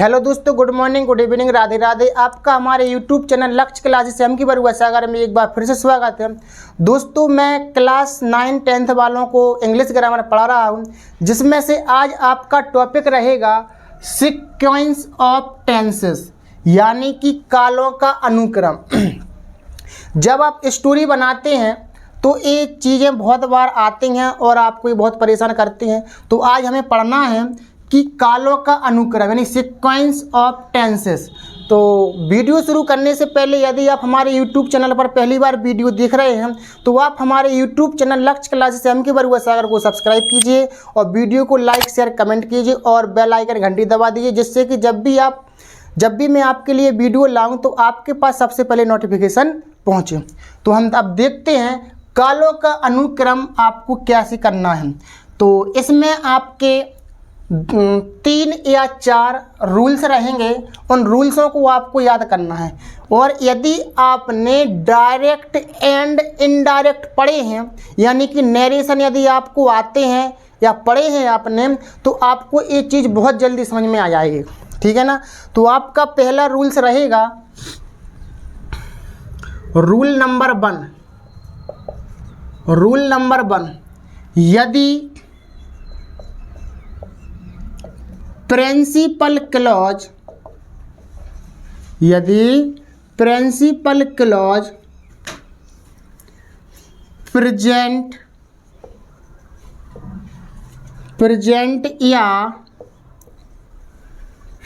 Hello दोस्तों, good morning, good evening, Radhe Radhe. आपका हमारे यूट्यूब चैनल लक्ष्य क्लासेस से की बरुआ सागर में एक बार फिर से स्वागत है। दोस्तों, मैं क्लास 9 10th वालों को इंग्लिश ग्रामर पढ़ा रहा हूं, जिसमें से आज आपका टॉपिक रहेगा सीक्वेंस ऑफ टेंसेस, यानी कि कालों का अनुक्रम। जब आप स्टोरी बनाते हैं तो ये चीज़ें बहुत बार आती हैं और आपको ये बहुत परेशान करती हैं। तो आज हमें पढ़ना है कि कालों का अनुक्रम यानी सीक्वेंस ऑफ टेंसेस। तो वीडियो शुरू करने से पहले यदि आप हमारे यूट्यूब चैनल पर पहली बार वीडियो देख रहे हैं तो आप हमारे यूट्यूब चैनल लक्ष्य क्लासेस से बरुआ सागर को सब्सक्राइब कीजिए और वीडियो को लाइक शेयर कमेंट कीजिए और बेल आइकन घंटी दबा दीजिए, जिससे कि जब भी मैं आपके लिए वीडियो लाऊं तो आपके पास सबसे पहले नोटिफिकेशन पहुंचे। तो हम अब देखते हैं कालों का अनुक्रम आपको कैसे करना है। तो इसमें आपके 3 या 4 रूल्स रहेंगे, उन रूल्सों को आपको याद करना है। और यदि आपने डायरेक्ट एंड इनडायरेक्ट पढ़े हैं, यानी कि नरेशन यदि आपको आते हैं या पढ़े हैं आपने, तो आपको ये चीज़ बहुत जल्दी समझ में आ जाएगी, ठीक है ना। तो आपका पहला रूल्स रहेगा रूल नंबर 1। यदि प्रिंसिपल क्लॉज प्रेजेंट या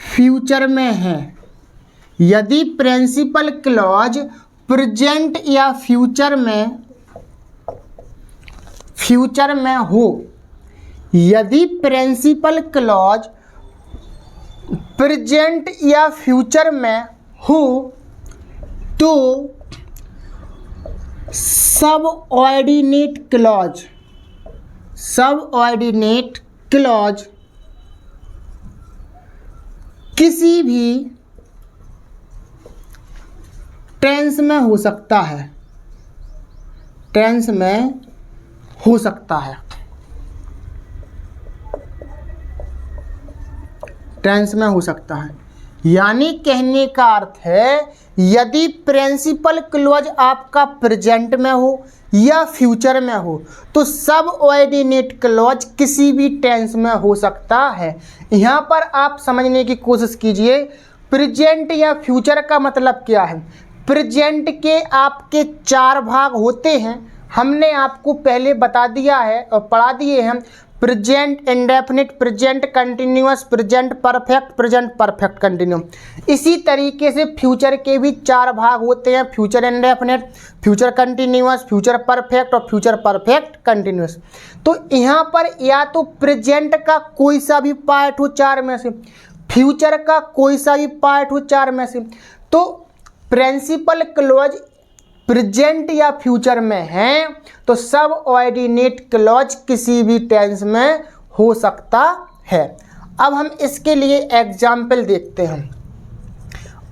फ्यूचर में है, यदि प्रिंसिपल क्लॉज प्रेजेंट या फ्यूचर में हो, यदि प्रिंसिपल क्लॉज प्रेजेंट या फ्यूचर में हो तो सबऑर्डिनेट क्लॉज किसी भी टेंस में हो सकता है। यानी कहने का अर्थ है, यदि प्रिंसिपल क्लॉज आपका प्रेजेंट में हो या फ्यूचर में हो तो सबऑर्डिनेट क्लॉज किसी भी टेंस में हो सकता है। यहाँ पर आप समझने की कोशिश कीजिए, प्रेजेंट या फ्यूचर का मतलब क्या है। प्रेजेंट के आपके 4 भाग होते हैं, हमने आपको पहले बता दिया है और पढ़ा दिए हैं। Present indefinite, present continuous, present perfect continue. इसी तरीके से फ्यूचर के भी 4 भाग होते हैं, future indefinite, future continuous, future perfect और फ्यूचर परफेक्ट कंटिन्यूअस। तो यहाँ पर या तो प्रेजेंट का कोई सा भी पार्ट हो 4 में से, फ्यूचर का कोई सा भी पार्ट हो 4 में से, तो प्रिंसिपल क्लॉज प्रेजेंट या फ्यूचर में है तो सबऑर्डिनेट क्लॉज किसी भी टेंस में हो सकता है। अब हम इसके लिए एग्जाम्पल देखते हैं।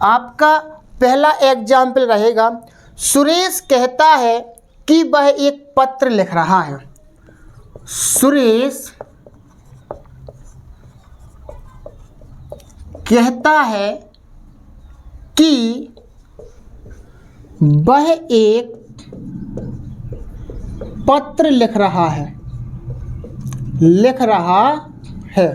आपका पहला एग्जाम्पल रहेगा, सुरेश कहता है कि वह एक पत्र लिख रहा है। सुरेश कहता है कि वह एक पत्र लिख रहा है।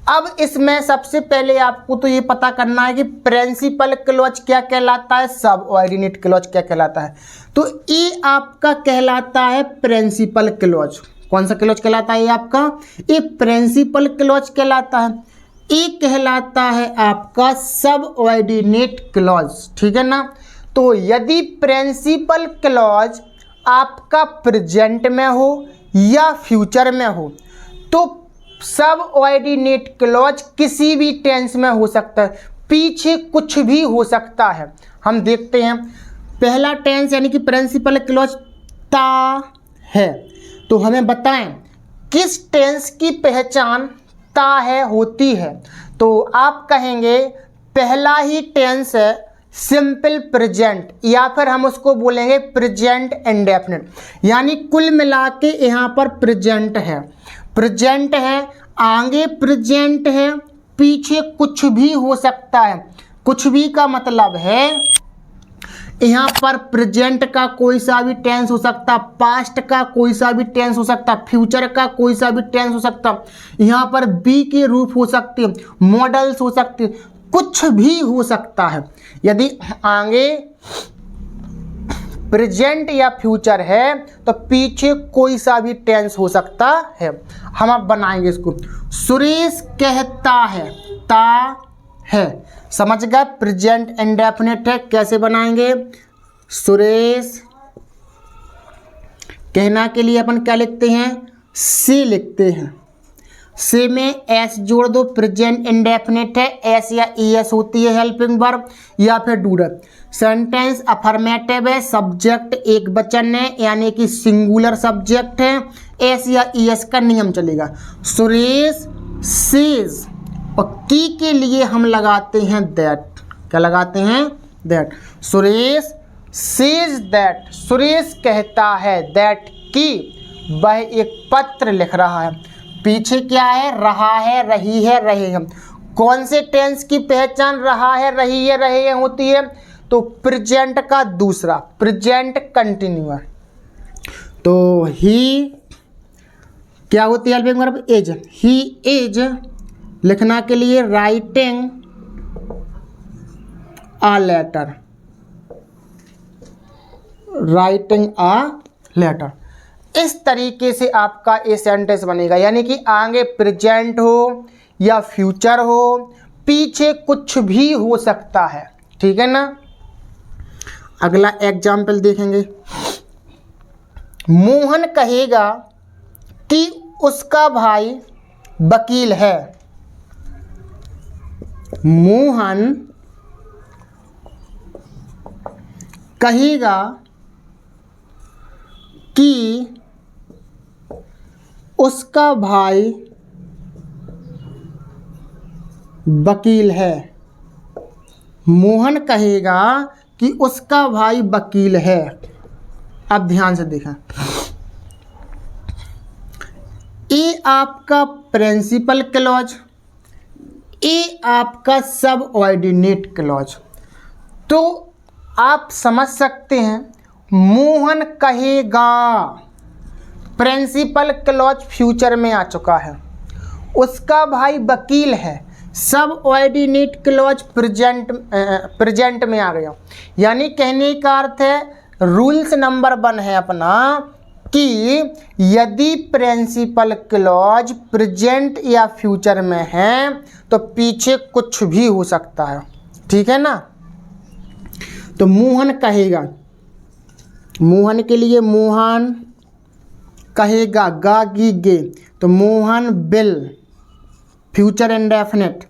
अब इसमें सबसे पहले आपको तो ये पता करना है कि प्रिंसिपल क्लॉज क्या कहलाता है, सबऑर्डिनेट क्लॉज क्या कहलाता है। तो ये आपका कहलाता है प्रिंसिपल क्लॉज। कौन सा क्लॉज कहलाता है ये आपका? ये प्रिंसिपल क्लॉज कहलाता है। ये कहलाता है आपका सबऑर्डिनेट क्लॉज, ठीक है ना। तो यदि प्रिंसिपल क्लॉज आपका प्रेजेंट में हो या फ्यूचर में हो तो सबऑर्डिनेट क्लॉज किसी भी टेंस में हो सकता है, पीछे कुछ भी हो सकता है। हम देखते हैं पहला टेंस यानी कि प्रिंसिपल क्लॉज ता है, तो हमें बताएं किस टेंस की पहचान ता है होती है। तो आप कहेंगे पहला ही टेंस है सिंपल प्रेजेंट, या फिर हम उसको बोलेंगे प्रेजेंट इंडेफिनिट। यानी कुल मिला के यहाँ पर प्रेजेंट है, आगे प्रेजेंट है, पीछे कुछ भी हो सकता है। कुछ भी का मतलब है यहाँ पर प्रेजेंट का कोई सा भी टेंस हो सकता, पास्ट का कोई सा भी टेंस हो सकता, फ्यूचर का कोई सा भी टेंस हो सकता, यहाँ पर बी के रूप हो सकते, मॉडल्स हो सकते, कुछ भी हो सकता है। यदि आगे प्रेजेंट या फ्यूचर है तो पीछे कोई सा भी टेंस हो सकता है। हम अब बनाएंगे इसको। सुरेश कहता है, ता है, समझ गए, प्रेजेंट इंडेफिनिट है। कैसे बनाएंगे? सुरेश कहना के लिए अपन क्या लिखते हैं? से लिखते हैं। से में एस जोड़ दो, प्रेजेंट इंडेफिनिट है, एस या ईएस होती है हेल्पिंग वर्ब या फिर डूडर। सेंटेंस अफर्मेटिव है, सब्जेक्ट एक वचन है यानी कि सिंगुलर सब्जेक्ट है, एस या ईएस का नियम चलेगा। सुरेश सेज, और की के लिए हम लगाते हैं दैट। क्या लगाते हैं? That. Suresh says that, Suresh कहता है दैट कि वह एक पत्र लिख रहा है। पीछे क्या है? रहा है, रही है, रहे हैं। कौन से टेंस की पहचान रहा है, रही है, रहे हैं होती है? तो प्रेजेंट का दूसरा, प्रेजेंट कंटिन्यूअस। तो ही क्या होती है helping verb? Is. He is लिखना के लिए writing a letter, writing a letter. इस तरीके से आपका ये सेंटेंस बनेगा, यानी कि आगे प्रेजेंट हो या फ्यूचर हो, पीछे कुछ भी हो सकता है। ठीक है ना? अगला एग्जाम्पल देखेंगे। मोहन कहेगा कि उसका भाई वकील है। मोहन कहेगा कि उसका भाई वकील है। मोहन कहेगा कि उसका भाई वकील है। अब ध्यान से देखें, ये आपका प्रिंसिपल क्लॉज, ये आपका सब ऑर्डिनेट क्लॉज। तो आप समझ सकते हैं मोहन कहेगा, प्रिंसिपल क्लॉज फ्यूचर में आ चुका है। उसका भाई वकील है, सब ऑर्डिनेट क्लॉज प्रेजेंट में आ गया। यानी कहने का अर्थ है रूल्स नंबर 1 है अपना कि यदि प्रिंसिपल क्लॉज प्रेजेंट या फ्यूचर में है तो पीछे कुछ भी हो सकता है। ठीक है ना? तो मोहन कहेगा, मोहन के लिए मोहन कहेगा, गा गी गे, तो Mohan bill, future indefinite.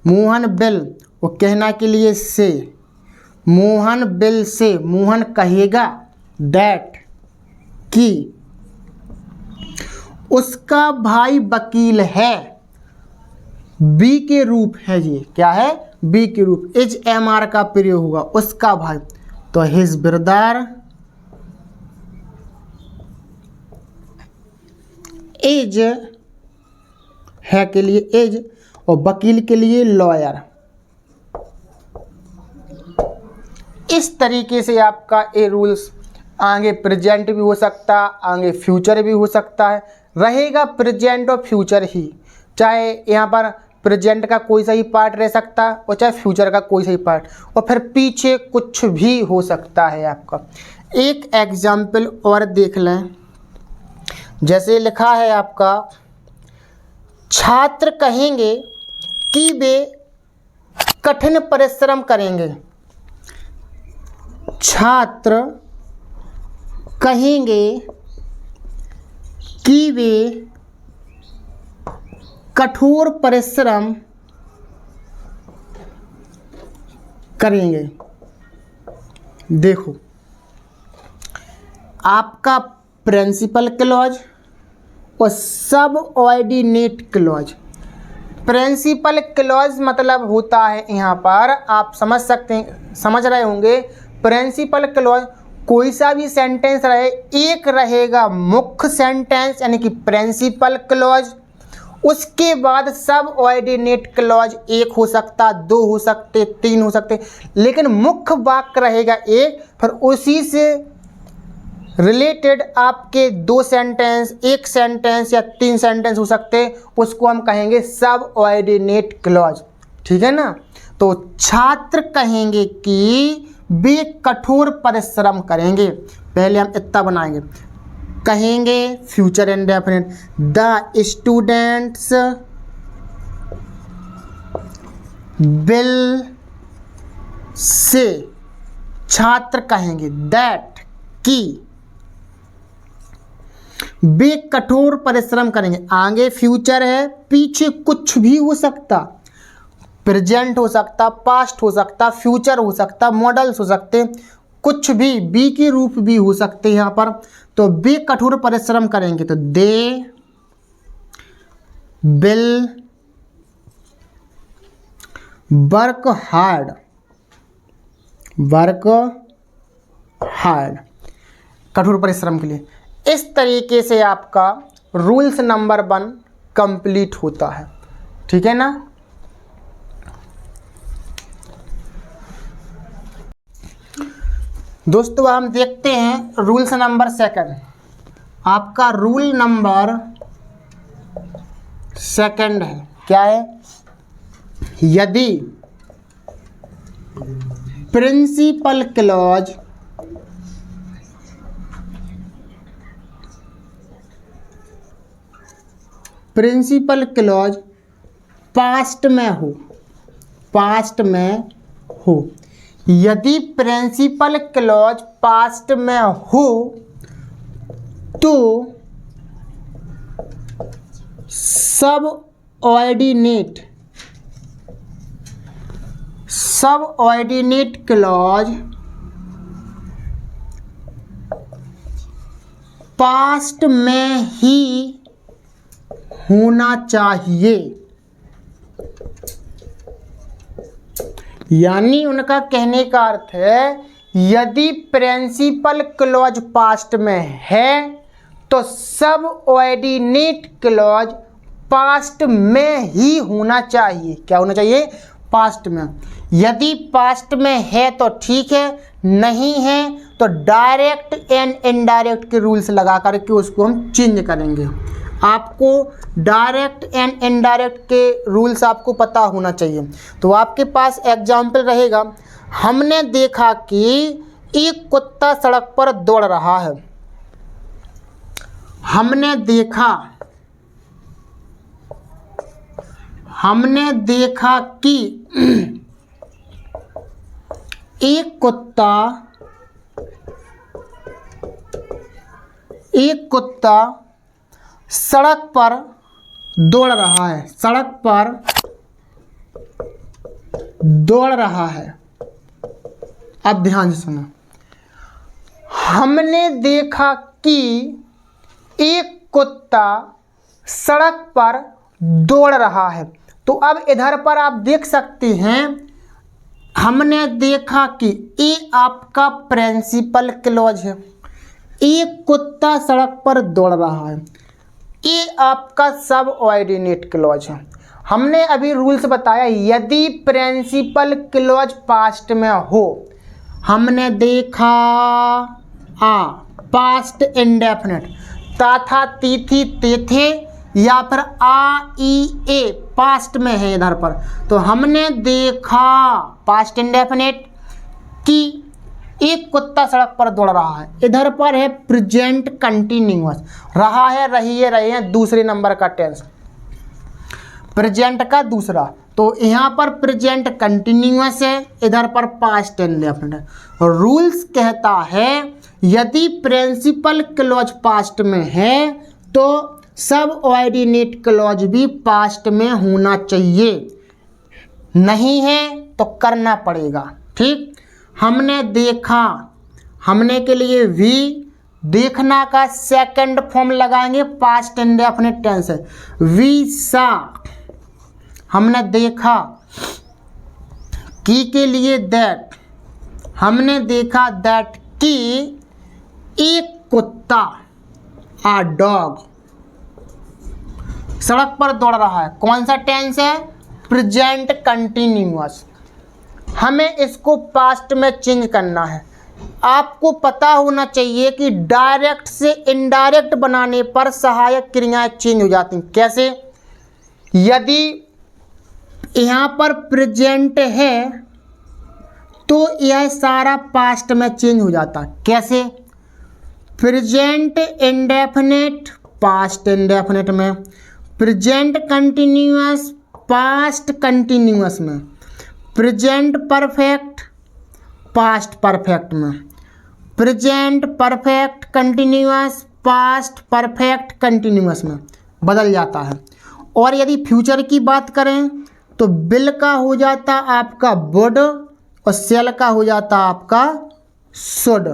Mohan bill, वो कहना के लिए से, मोहन बिल से, मोहन कहेगा दैट कि उसका भाई वकील है। बी के रूप है, ये क्या है? बी के रूप, इज एम आर का प्रयोग होगा, उसका भाई। तो हिज ब्रदर इज है के लिए इज, और वकील के लिए लॉयर। इस तरीके से आपका ये रूल्स आगे प्रेजेंट भी हो सकता, आगे फ्यूचर भी हो सकता है। रहेगा प्रेजेंट और फ्यूचर ही, चाहे यहाँ पर प्रेजेंट का कोई सा ही पार्ट रह सकता है और चाहे फ्यूचर का कोई सा ही पार्ट, और फिर पीछे कुछ भी हो सकता है आपका। एक एग्जाम्पल और देख लें, जैसे लिखा है आपका, छात्र कहेंगे कि वे कठिन परिश्रम करेंगे। छात्र कहेंगे कि वे कठोर परिश्रम करेंगे। देखो, आपका प्रिंसिपल क्लॉज और सब ऑर्डिनेट क्लॉज। प्रिंसिपल क्लॉज मतलब होता है, यहाँ पर आप समझ सकते हैं, समझ रहे होंगे, प्रिंसिपल क्लॉज कोई सा भी सेंटेंस रहे, एक रहेगा मुख्य सेंटेंस यानी कि प्रिंसिपल क्लॉज, उसके बाद सब ऑर्डिनेट क्लॉज एक हो सकता, दो हो सकते, तीन हो सकते, लेकिन मुख्य वाक्य रहेगा एक। फिर उसी से रिलेटेड आपके दो सेंटेंस, एक सेंटेंस या तीन सेंटेंस हो सकते, उसको हम कहेंगे सब ऑर्डिनेट क्लॉज। ठीक है ना। तो छात्र कहेंगे कि वे कठोर परिश्रम करेंगे। पहले हम इतना बनाएंगे, कहेंगे future indefinite, the students will say, छात्र कहेंगे दैट कि वे कठोर परिश्रम करेंगे। आगे फ्यूचर है, पीछे कुछ भी हो सकता, प्रेजेंट हो सकता, पास्ट हो सकता, फ्यूचर हो सकता, मॉडल्स हो सकते, कुछ भी बी के रूप भी हो सकते यहाँ पर। तो वे कठोर परिश्रम करेंगे, तो they will work hard, work hard, कठोर परिश्रम के लिए। इस तरीके से आपका रूल्स नंबर 1 कंप्लीट होता है। ठीक है ना। दोस्तों हम देखते हैं रूल्स नंबर 2। आपका रूल नंबर 2 है, क्या है? यदि प्रिंसिपल क्लॉज पास्ट में हो, पास्ट में हो, यदि प्रिंसिपल क्लॉज पास्ट में हो तो सब ऑर्डिनेट क्लॉज पास्ट में ही होना चाहिए। यानी उनका कहने का अर्थ है, यदि प्रिंसिपल क्लॉज पास्ट में है तो सब ऑर्डिनेट क्लॉज पास्ट में ही होना चाहिए। क्या होना चाहिए? पास्ट में। यदि पास्ट में है तो ठीक है, नहीं है तो डायरेक्ट एंड इनडायरेक्ट के रूल्स लगा करके उसको हम चेंज करेंगे। आपको डायरेक्ट एंड इनडायरेक्ट के रूल्स आपको पता होना चाहिए। तो आपके पास एग्जाम्पल रहेगा, हमने देखा कि एक कुत्ता सड़क पर दौड़ रहा है। हमने देखा कि एक कुत्ता सड़क पर दौड़ रहा है, सड़क पर दौड़ रहा है। अब ध्यान से सुनो, हमने देखा कि एक कुत्ता सड़क पर दौड़ रहा है। तो अब इधर पर आप देख सकते हैं, हमने देखा कि ये आपका प्रिंसिपल क्लॉज है, एक कुत्ता सड़क पर दौड़ रहा है, ये आपका सब ऑर्डिनेट क्लॉज है। हमने अभी रूल्स बताया, यदि प्रिंसिपल क्लॉज पास्ट में हो, हमने देखा पास्ट इंडेफिनिट, ता था, ती थी, ते थे, या फिर आ ई ए पास्ट में है इधर पर। तो हमने देखा पास्ट इंडेफिनिट कि एक कुत्ता सड़क पर दौड़ रहा है, इधर पर है प्रेजेंट कंटिन्यूअस, रहा है, रही है, रहे हैं, दूसरे नंबर का टेंस, प्रेजेंट का दूसरा। तो यहाँ पर प्रेजेंट कंटिन्यूअस है, इधर पर पास्ट इंडेफिनिट है। रूल्स कहता है यदि प्रिंसिपल क्लॉज पास्ट में है तो सब ऑर्डिनेट क्लॉज भी पास्ट में होना चाहिए, नहीं है तो करना पड़ेगा। ठीक, हमने देखा, हमने के लिए भी देखना का सेकंड फॉर्म लगाएंगे, पास्ट इंडेफिनिट टेंस है, वी सा। हमने देखा, की के लिए दैट, हमने देखा दैट कि एक कुत्ता, आ डॉग, सड़क पर दौड़ रहा है, कौन सा टेंस है? Present continuous. हमें इसको पास्ट में चेंज करना है। आपको पता होना चाहिए कि डायरेक्ट से इनडायरेक्ट बनाने पर सहायक क्रियाएं चेंज हो जाती हैं। कैसे? यदि यहाँ पर प्रेजेंट है तो यह सारा पास्ट में चेंज हो जाता है। कैसे? प्रेजेंट इंडेफिनिट पास्ट इंडेफिनिट में, प्रेजेंट कंटिन्यूअस पास्ट कंटिन्यूअस में, प्रेजेंट परफेक्ट पास्ट परफेक्ट में, present perfect continuous past perfect continuous में बदल जाता है। और यदि फ्यूचर की बात करें तो विल का हो जाता आपका वुड और सेल का हो जाता आपका शुड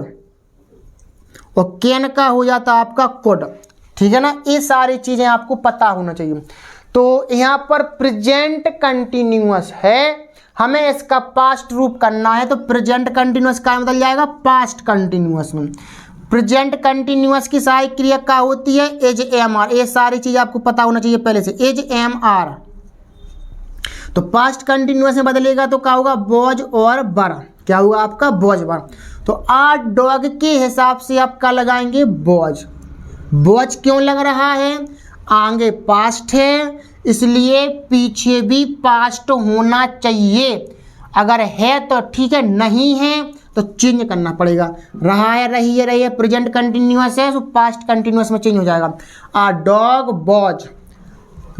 और कैन का हो जाता आपका कुड। ठीक है ना, ये सारी चीज़ें आपको पता होना चाहिए। तो यहाँ पर प्रेजेंट कंटिन्यूअस है, हमें इसका पास्ट रूप करना है, तो प्रेजेंट कंटिन्यूअस का बदल जाएगा पास्ट कंटिन्यूअस में। प्रेजेंट कंटिन्यूअस की सहायक क्रिया क्या होती है? Is am are. ये सारी चीज़ आपको पता होना चाहिए पहले से, एज एम आर। तो पास्ट कंटिन्यूअस में बदलेगा तो क्या होगा? वॉज और वर। क्या होगा आपका? Was were. तो आर डॉग के हिसाब से आप क्या लगाएंगे? वॉज। वॉज क्यों लग रहा है? आगे पास्ट है इसलिए पीछे भी पास्ट होना चाहिए। अगर है तो ठीक है, नहीं है तो चेंज करना पड़ेगा। रहा है, रही है, रही है, प्रेजेंट कंटिन्यूअस है तो पास्ट कंटिन्यूअस में चेंज हो जाएगा। आ डॉग वॉज।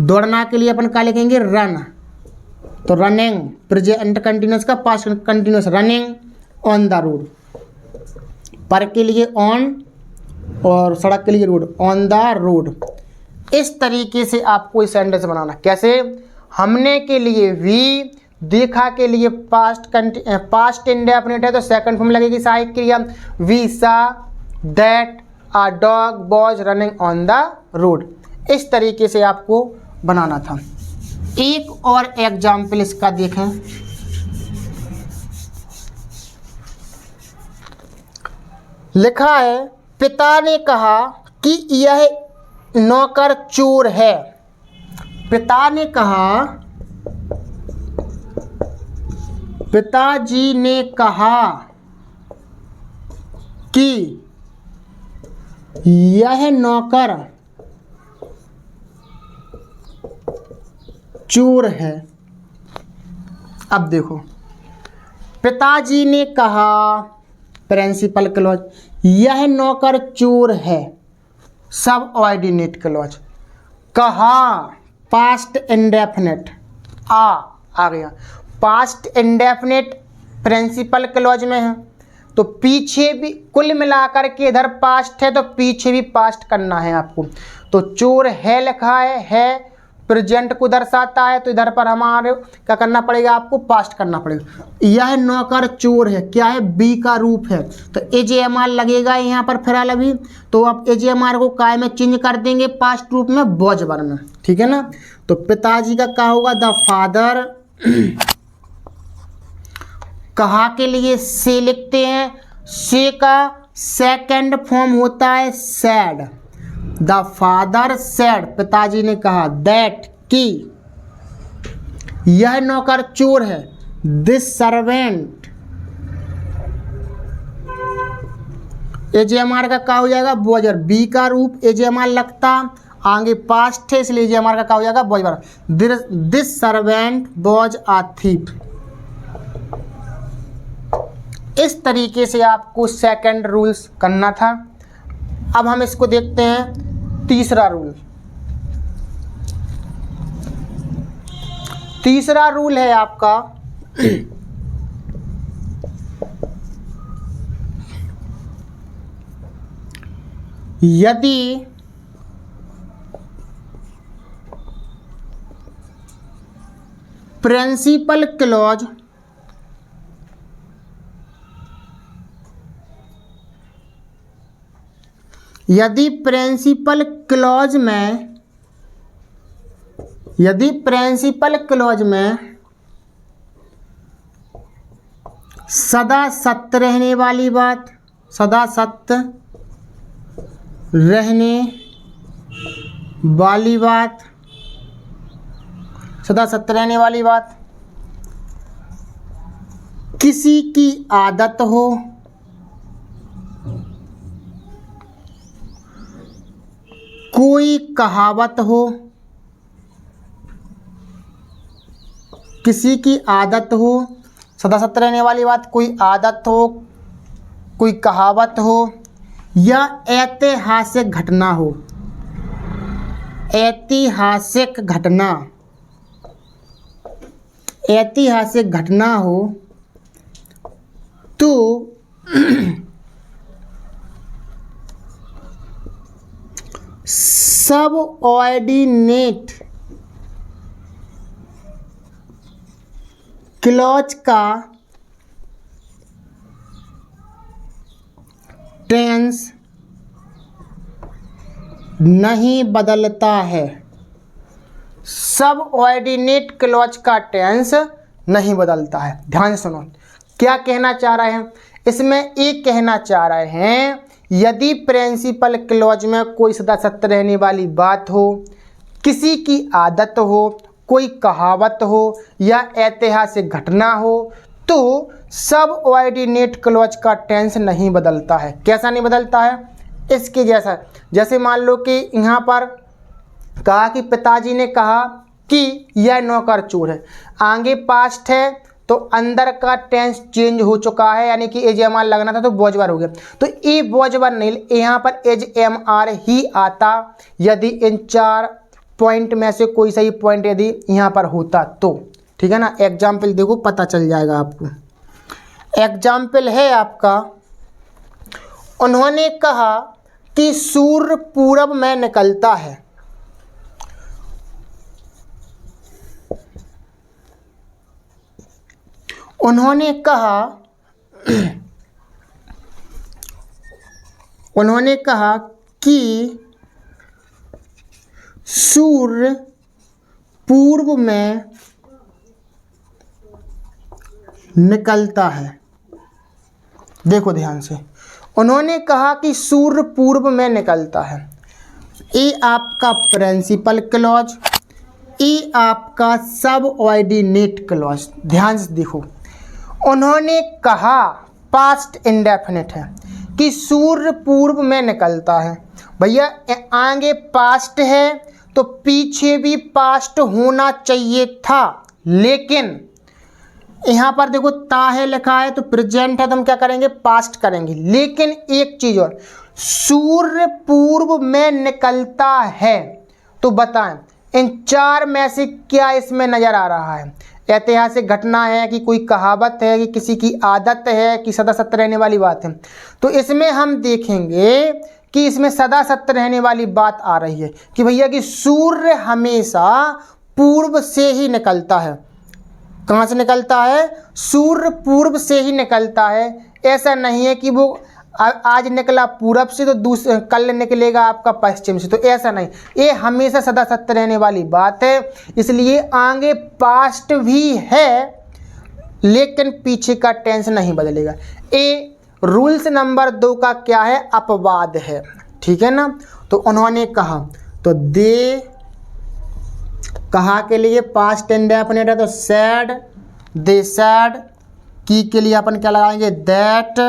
दौड़ना के लिए अपन क्या लिखेंगे? रन। तो रनिंग प्रेजेंट कंटिन्यूअस का past continuous, running on the road. पर के लिए ऑन और सड़क के लिए रोड, ऑन द रोड। इस तरीके से आपको इस सेंटेंस बनाना। कैसे? हमने के लिए वी, देखा के लिए पास्ट इंडेफिनिट है तो सेकंड फॉर्म लगेगी सहायक क्रिया, we saw that a dog was running on the road. इस तरीके से आपको बनाना था। एक और एग्जाम्पल इसका देखें। लिखा है, पिता ने कहा कि यह नौकर चोर है। पिता ने कहा, पिताजी ने कहा कि यह नौकर चोर है। अब देखो, पिताजी ने कहा प्रिंसिपल क्लॉज, यह नौकर चोर है सब ऑर्डिनेट क्लॉज। कहा पास्ट इंडेफिनिट, आ गया पास्ट इंडेफिनिट प्रिंसिपल क्लॉज में है तो पीछे भी कुल मिलाकर के इधर पास्ट है तो पीछे भी पास्ट करना है आपको। तो चोर है लिखा है प्रेजेंट को दर्शाता है तो इधर पर हमारे क्या करना पड़ेगा? आपको पास्ट करना पड़ेगा। यह नौकर चोर है, क्या है? बी का रूप है तो एज एम आर लगेगा यहाँ पर फिलहाल अभी। तो आप एज एम आर को काय में चेंज कर देंगे? पास्ट रूप में, वॉज वर में। ठीक है ना। तो पिताजी का क्या होगा? The father. कहा के लिए से लिखते हैं, से का सेकंड फॉर्म होता है सैड। द फादर सैड, पिताजी ने कहा, दैट कि यह नौकर चोर है। दिस सर्वेंट, एजेएमआर का क्या हो जाएगा? वॉजर। बी का रूप एजेएमआर लगता, आगे पास्ट है इसलिए एजेएमआर का क्या हो जाएगा? वॉजर। This servant was a thief. इस तरीके से आपको सेकंड रूल्स करना था। अब हम इसको देखते हैं तीसरा रूल। तीसरा रूल है आपका यदि प्रिंसिपल क्लॉज में सदा सत्य रहने वाली बात, सदा सत्य रहने वाली बात सदा सत्य रहने वाली बात, किसी की आदत हो, कोई कहावत हो, किसी की आदत हो, सदा सत्य रहने वाली बात, कोई आदत हो, कोई कहावत हो या ऐतिहासिक घटना हो। ऐतिहासिक घटना, ऐतिहासिक घटना हो तो सबऑर्डिनेट क्लॉज का टेंस नहीं बदलता है। सबऑर्डिनेट क्लॉज का टेंस नहीं बदलता है। ध्यान से सुनो, क्या कहना चाह रहे हैं इसमें? एक कहना चाह रहे हैं यदि प्रिंसिपल क्लॉज में कोई सदा सत्य रहने वाली बात हो, किसी की आदत हो, कोई कहावत हो या ऐतिहासिक घटना हो तो सबऑर्डिनेट क्लॉज का टेंस नहीं बदलता है। कैसा नहीं बदलता है? इसके जैसा, जैसे मान लो कि यहाँ पर कहा कि पिताजी ने कहा कि यह नौकर चोर है, आगे पास्ट है तो अंदर का टेंस चेंज हो चुका है, यानी कि एज एम आर लगना था तो वॉजवर हो गया। तो ए वॉजवर नहीं, यहाँ पर एज एम आर ही आता यदि इन 4 पॉइंट में से कोई सही पॉइंट यदि यहाँ पर होता तो। ठीक है ना। एग्जाम्पल देखो, पता चल जाएगा आपको। एग्जाम्पल है आपका, उन्होंने कहा कि सूर्य पूरब में निकलता है। उन्होंने कहा कि सूर्य पूर्व में निकलता है। देखो ध्यान से, उन्होंने कहा कि सूर्य पूर्व में निकलता है। ये आपका प्रिंसिपल क्लॉज, ये आपका सबऑर्डिनेट क्लॉज। ध्यान से देखो, उन्होंने कहा पास्ट इंडेफिनिट है कि सूर्य पूर्व में निकलता है। भैया आगे पास्ट है तो पीछे भी पास्ट होना चाहिए था, लेकिन यहाँ पर देखो ता है लिखा है तो प्रेजेंट है तो हम क्या करेंगे? पास्ट करेंगे। लेकिन एक चीज और, सूर्य पूर्व में निकलता है तो बताएं इन 4 में से क्या इसमें नजर आ रहा है? ऐतिहासिक घटना है कि कोई कहावत है कि किसी की आदत है कि सदा सत्य रहने वाली बात है? तो इसमें हम देखेंगे कि इसमें सदा सत्य रहने वाली बात आ रही है कि भैया कि सूर्य हमेशा पूर्व से ही निकलता है। कहाँ से निकलता है? सूर्य पूर्व से ही निकलता है। ऐसा नहीं है कि वो आज निकला पूरब से तो कल निकलेगा आपका पश्चिम से, तो ऐसा नहीं। ये हमेशा सदा सत्य रहने वाली बात है, इसलिए आगे पास्ट भी है लेकिन पीछे का टेंस नहीं बदलेगा। ए रूल्स नंबर 2 का क्या है? अपवाद है। ठीक है ना। तो उन्होंने कहा, तो दे कहा के लिए पास्ट इंडेफिनिट है तो सैड, दे सैड। की के लिए अपन क्या लगाएंगे? दैट।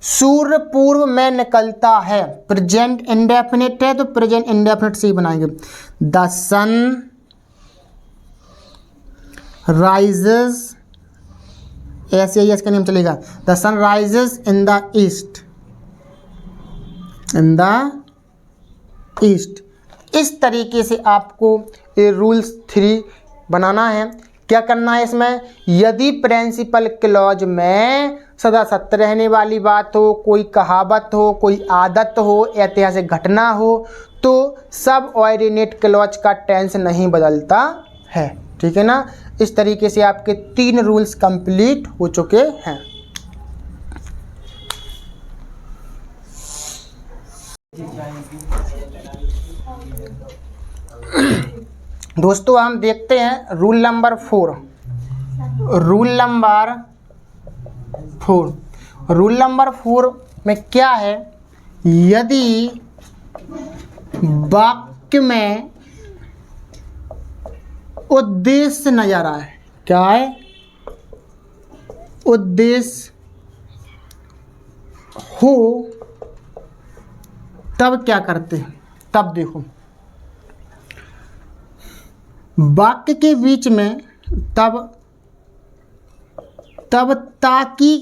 सूर्य पूर्व में निकलता है, प्रेजेंट इंडेफिनिट है तो प्रेजेंट इंडेफिनिट से ही बनाएंगे। द सन राइजेस, ऐसे ही इसका नेम चलेगा। The sun rises in the east, in the east. इस तरीके से आपको ये रूल्स 3 बनाना है। क्या करना है इसमें? यदि प्रिंसिपल क्लॉज में सदा सत्य रहने वाली बात हो, कोई कहावत हो, कोई आदत हो, ऐतिहासिक घटना हो तो सबऑर्डिनेट क्लॉज का टेंस नहीं बदलता है। ठीक है ना। इस तरीके से आपके 3 रूल्स कंप्लीट हो चुके हैं। दोस्तों हम देखते हैं रूल नंबर 4। रूल नंबर 4 में क्या है? यदि वाक्य में उद्देश्य नजर आए। क्या है? उद्देश्य हो तब क्या करते हैं? तब देखो वाक्य के बीच में तब ताकि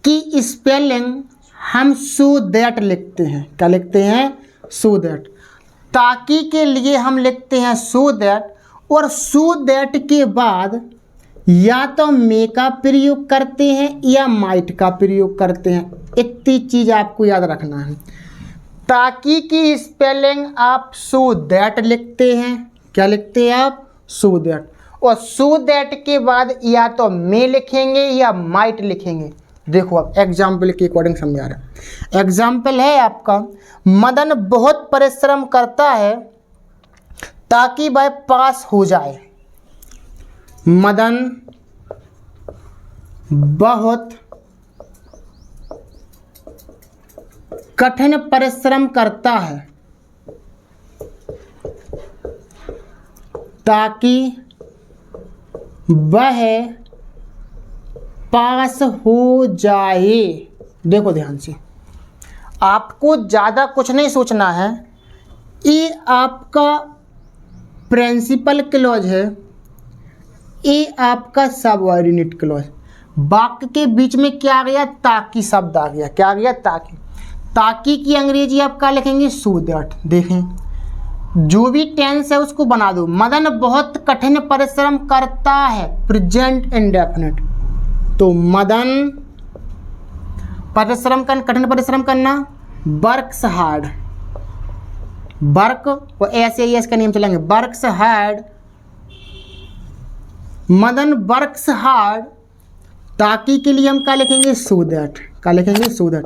की स्पेलिंग हम सो दैट लिखते हैं। क्या लिखते हैं? So that. ताकि के लिए हम लिखते हैं सो दैट, और सो दैट के बाद या तो मे का प्रयोग करते हैं या माइट का प्रयोग करते हैं। इतनी चीज़ आपको याद रखना है। ताकि की स्पेलिंग आप सो दैट लिखते हैं। क्या लिखते हैं आप? So that. और सो दैट के बाद या तो मे लिखेंगे या माइट लिखेंगे। देखो अब एग्जाम्पल के अकॉर्डिंग समझा रहा है। एग्जाम्पल है आपका, मदन बहुत परिश्रम करता है ताकि वह पास हो जाए। मदन बहुत कठिन परिश्रम करता है ताकि वह पास हो जाए। देखो ध्यान से, आपको ज़्यादा कुछ नहीं सोचना है। ये आपका प्रिंसिपल क्लॉज है, ये आपका सबऑर्डिनेट क्लॉज। वाक्य के बीच में क्या आ गया? ताकि शब्द आ गया। क्या आ गया? ताकि। ताकि की अंग्रेजी आप क्या लिखेंगे? So that. देखें जो भी टेंस है उसको बना दो। मदन बहुत कठिन परिश्रम करता है, प्रेजेंट इंडेफिनिट। तो मदन परिश्रम करना, कठिन परिश्रम करना, वर्क्स हार्ड। वर्क और एस का नियम चलेंगे। Works hard, Madan works hard. ताकि के लिए हम क्या लिखेंगे? So that. क्या लिखेंगे? So that.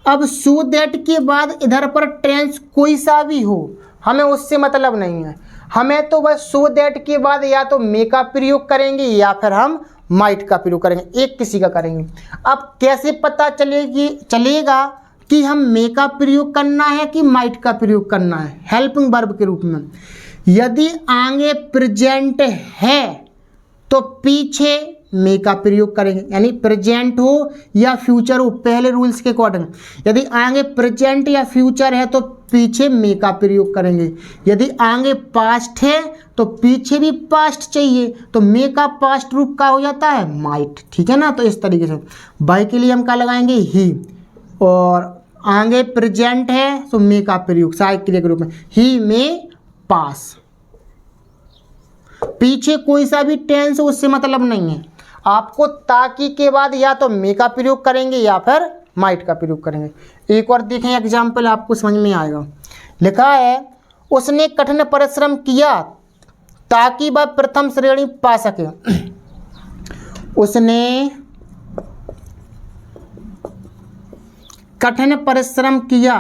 अब सो दैट के बाद इधर पर टेंस कोई सा भी हो, हमें उससे मतलब नहीं है। हमें तो बस सो दैट के बाद या तो मे का प्रयोग करेंगे या फिर हम माइट का प्रयोग करेंगे, एक किसी का करेंगे। अब कैसे पता चलेगा कि हम मे का प्रयोग करना है कि माइट का प्रयोग करना है? हेल्पिंग वर्ब के रूप में। यदि आगे प्रेजेंट है तो पीछे मे का प्रयोग करेंगे, यानी प्रेजेंट हो या फ्यूचर हो, पहले रूल्स के अकॉर्डिंग। यदि आगे प्रेजेंट या फ्यूचर है तो पीछे मे का प्रयोग करेंगे। यदि आगे पास्ट है तो पीछे भी पास्ट चाहिए, तो मे का पास्ट रूप का हो जाता है माइट। ठीक है ना? तो इस तरीके से बाय के लिए हम क्या लगाएंगे? ही। और आगे प्रेजेंट है तो मे का प्रयोग सहायक क्रिया के रूप में, ही मे पास। पीछे कोई सा भी टेंस उससे मतलब नहीं है। आपको ताकि के बाद या तो मे का प्रयोग करेंगे या फिर माइट का प्रयोग करेंगे। एक और देखें एग्जाम्पल, आपको समझ में आएगा। लिखा है उसने कठिन परिश्रम किया ताकि वह प्रथम श्रेणी पा सके। उसने कठिन परिश्रम किया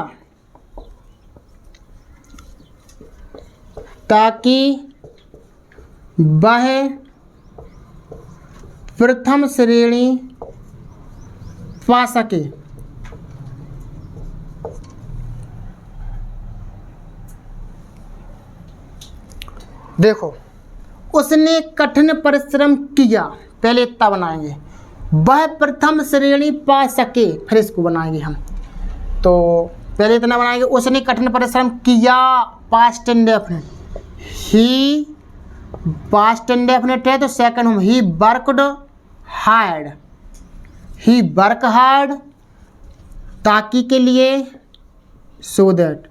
ताकि वह प्रथम श्रेणी पा सके। देखो उसने कठिन परिश्रम किया, पहले इतना बनाएंगे, वह प्रथम श्रेणी पा सके, फिर इसको बनाएंगे हम। तो पहले इतना बनाएंगे, उसने कठिन परिश्रम किया, पास्ट इंडेफिनिट। ही पास्ट इंडेफिनिट है तो सेकंड हम, he worked hard. He work hard, ताकि के लिए so that.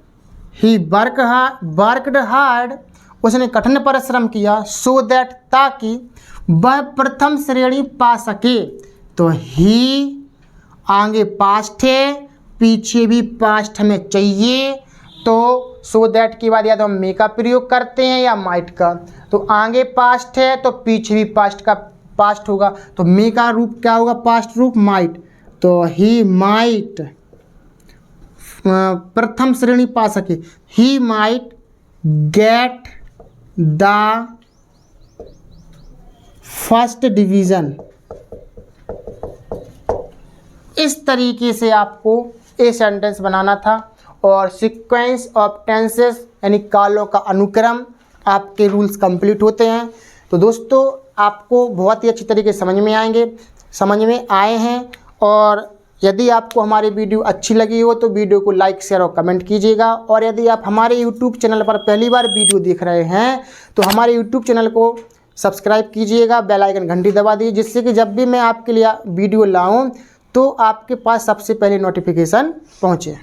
He worked hard, उसने कठिन परिश्रम किया, सो दैट ताकि वह प्रथम श्रेणी पा सके। तो ही आगे पास्ट है, पीछे भी पास्ट हमें चाहिए, तो सो दैट के बाद या तो हम मे का प्रयोग करते हैं या माइट का। तो आगे पास्ट है तो पीछे भी पास्ट का पास्ट होगा, तो मे का रूप क्या होगा? पास्ट रूप माइट। तो ही माइट प्रथम श्रेणी पा सके, he might get the first division. इस तरीके से आपको ये सेंटेंस बनाना था। और सीक्वेंस ऑफ टेंसेस यानी कालों का अनुक्रम आपके रूल्स कंप्लीट होते हैं। तो दोस्तों आपको बहुत ही अच्छी तरीके से समझ में आए हैं। और यदि आपको हमारी वीडियो अच्छी लगी हो तो वीडियो को लाइक शेयर और कमेंट कीजिएगा। और यदि आप हमारे यूट्यूब चैनल पर पहली बार वीडियो देख रहे हैं तो हमारे यूट्यूब चैनल को सब्सक्राइब कीजिएगा, बेल आइकन घंटी दबा दीजिए, जिससे कि जब भी मैं आपके लिए वीडियो लाऊं तो आपके पास सबसे पहले नोटिफिकेशन पहुंचे।